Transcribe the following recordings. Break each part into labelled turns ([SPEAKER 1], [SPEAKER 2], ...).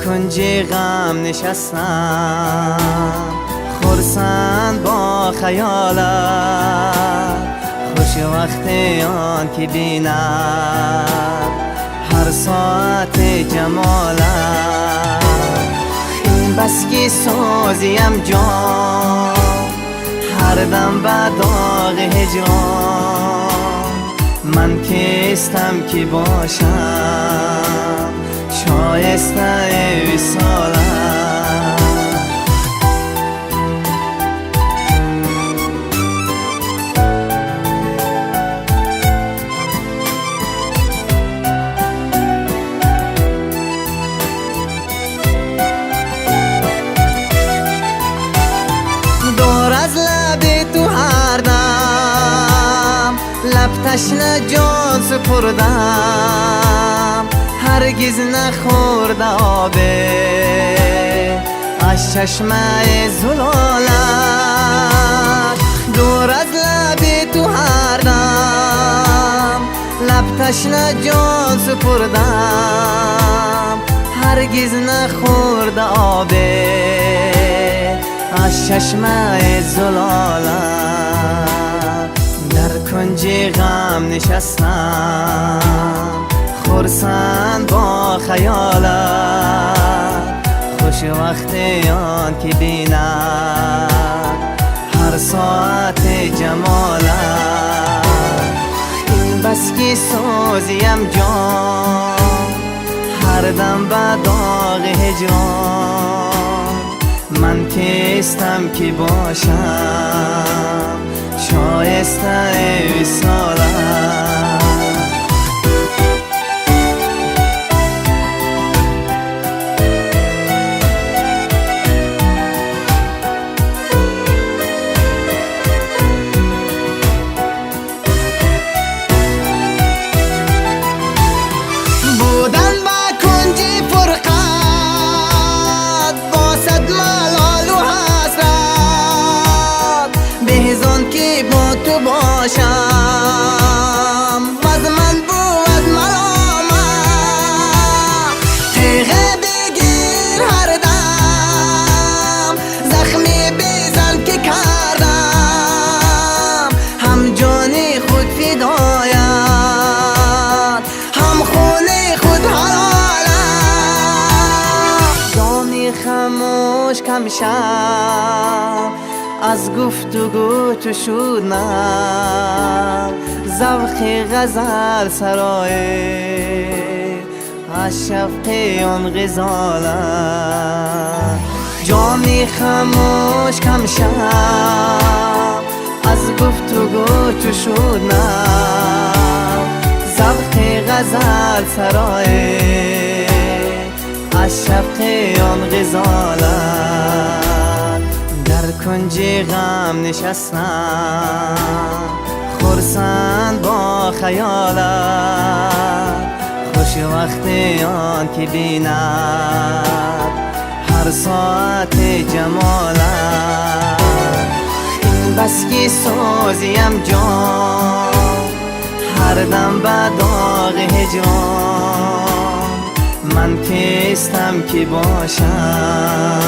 [SPEAKER 1] کنج غم نشستم، خرسند با خیالت، خوش وقت آن که بیند هر ساعت جمالت. این بس که سازیم جان هر دم به داغ هجران، من که استم که باشم شایسته وصالت. دور از لب تو هر دم لب تشنه جان سپردم، هرگز نخورده آبه از چشمه زلالت. دور از لب تو هر دم لب تشنه جان سپردم، هرگز نخورده آبه از چشمه زلالت. در کنج غم نشستم، خرسند با خیالت، خوش وقت آن که بیند هر ساعت جمالت. این بس که سازیم جان هر دم به داغ هجران، من که استم که باشم شایسته وصالت. بودن با کنج فرقت با صد ملال و حسرت، بهزان که با تو باشم باز من بود ملامت. تیغه بگیر هر دم زخمی بزن که کردم، هم جان خود فدایت هم خون خود حلالت. جامی خاموش کم شد از گفتگو تو شد نه، ذوق غزل سرای از شفق آن غزالت. جامی خاموش کم شد از گفتگو تو شد نه، ذوق غزل سرای از شفق آن غزالت. در کنج غم نشستم، خرسند با خیالت، خوش وقت آن که بیند هر ساعت جمالت. این بس که سازیم جان هر دم به داغ هجران، من که استم که باشم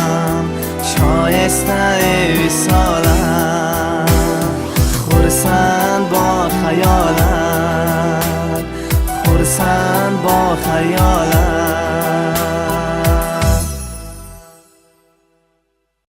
[SPEAKER 1] شایسته وصالت. خرسند با خیالت، خرسند با خیالت.